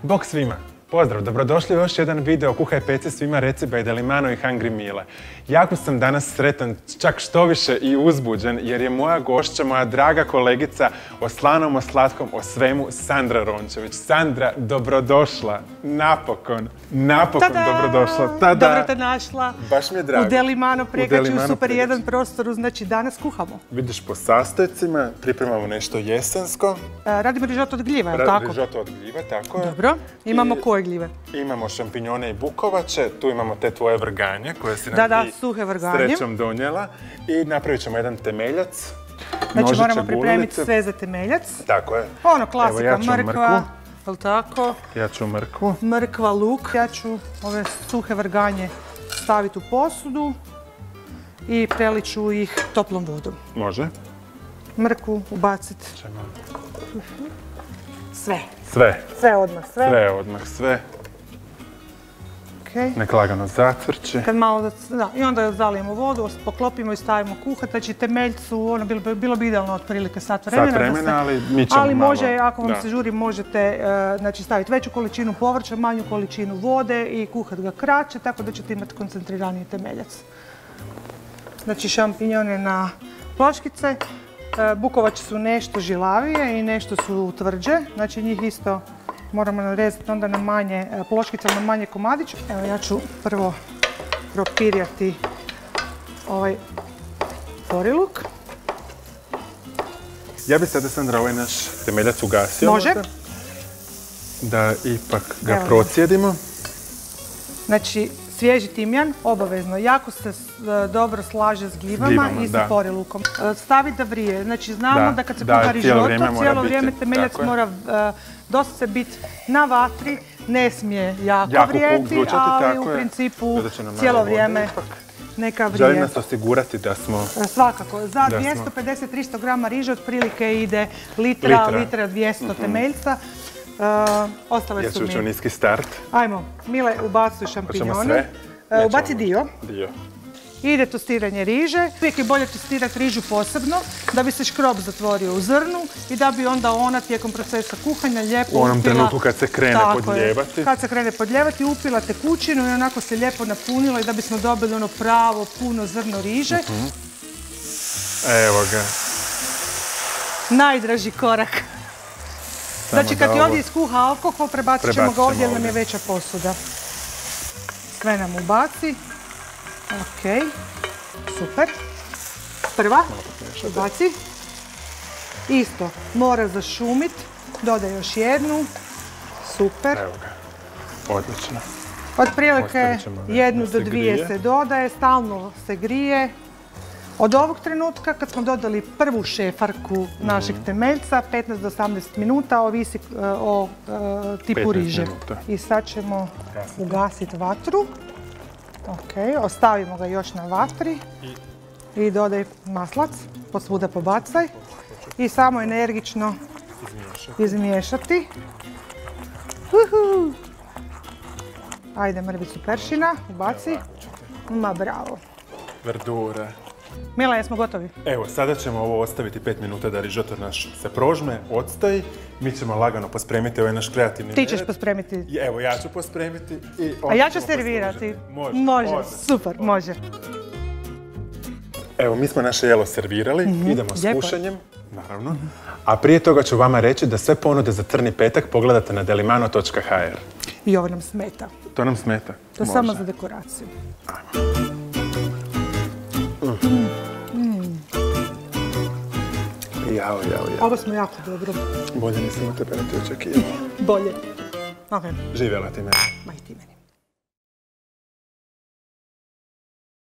Bog svima! Pozdrav, dobrodošli u još jedan video Kuhaj peci svima reci by Delimano i Hungry Mile. Jako sam danas sretan, čak štoviše i uzbuđen, jer je moja gošća, moja draga kolegica o slanom, o slatkom, o svemu, Sandra Rončević. Sandra, dobrodošla. Napokon dobrodošla. Tada! Dobro te našla. Baš mi je drago. U Delimano Pregači, u super jedan prostoru, znači danas kuhamo. Vidiš, po sastojcima pripremamo nešto jesensko. Radimo rižoto od gljiva, je li tako? Rižoto od gljiva, tako je. Dobro. Imamo koje gljive? Imamo šampinjone i bukovače, tu imamo te tvoje vrganje koje si nam suhe vrganje. Srećom donijela. I napravit ćemo jedan temeljac. Znači moramo pripremiti sve za temeljac. Tako je. Ono klasika, mrkva, jel' tako? Ja ću mrkvu. Mrkva, luk. Ja ću ove suhe vrganje staviti u posudu i prelit ću ih toplom vodom. Može. Mrkvu ubaciti. Sve. Sve odmah. Nek lagano zacvrči. Kad malo, i onda zalijemo vodu, poklopimo i stavimo kuhati. Znači temeljcu, bilo bi idealno otprilike sat vremena. Ali mi ćemo ali malo. može, ako vam se žuri, možete staviti veću količinu povrća, manju količinu vode i kuhati ga kraće, tako da ćete imati koncentriraniji temeljac. Znači šampinjone na ploškice. Bukovače su nešto žilavije i nešto su tvrđe, znači njih isto moramo narezati onda na manje ploškice, na manje komadiće. Evo ja ću prvo propirjati ovaj poriluk. Ja bi sada, Sandra, ovaj naš temeljac ugasio. Može. Da ipak ga procijedimo. Znači, svježi timjan, obavezno, jako se dobro slaže s gljivama i sa porilukom. Stavi da vrije, znači znamo da kad se kuha rižoto, cijelo vrijeme temeljac mora dosta biti na vatri, ne smije jako vrijeti, ali u principu cijelo vrijeme neka vrije. Želim nas osigurati da smo... Svakako, za 250-300 grama riže otprilike ide litra 200 temeljca. Ostale su mi... Ja ću niski start. Ajmo, Mile, ubacuj šampinjone. Ubaci dio. Ide tostiranje riže. Uvijek je bolje tostirati rižu posebno, da bi se škrob zatvorio u zrnu i da bi onda ona tijekom procesa kuhanja lijepo upila... U onom trenutku kad se krene podlijevati. Kad se krene podlijevati, upila tekućinu i onako se lijepo napunila i da bismo dobili ono pravo, puno zrno riže. Evo ga. Najdraži korak. Znači kad ti ovdje iskuha alkohol, prebacit ćemo ga ovdje jer nam je veća posuda. Sve nam ubaci. Ok, super. Prva, ubaci. Isto, mora zašumit. Dodaj još jednu. Super. Evo ga, odlično. Otprilike 1 do 2 se dodaje, stalno se grije. Od ovog trenutka, kad smo dodali prvu šefarku našeg temeljca, 15 do 18 minuta, ovisi o tipu riže. I sad ćemo ugasiti vatru. Ok, ostavimo ga još na vatri. I dodaj maslac, posvuda pobacaj. I samo energično izmiješati. Ajde, mrvicu peršina, ubaci. Ma bravo. Verdure. Mila, jesmo gotovi? Evo, sada ćemo ovo ostaviti 5 minuta da rižoto naš se prožme, odstoji. Mi ćemo lagano pospremiti ovaj naš kreativni nered. Ti ćeš pospremiti? Evo, ja ću pospremiti. A ja ću servirati? Može, super, može. Evo, mi smo naše jelo servirali, idemo s kušanjem, naravno. A prije toga ću vama reći da sve ponude za Crni petak pogledate na delimano.hr. I ovo nam smeta. To nam smeta? To je samo za dekoraciju. Jao. Ovo smo jako dobro. Bolje nisam od tebe niti očekivao. Bolje. Živjela ti meni. Ma i ti meni.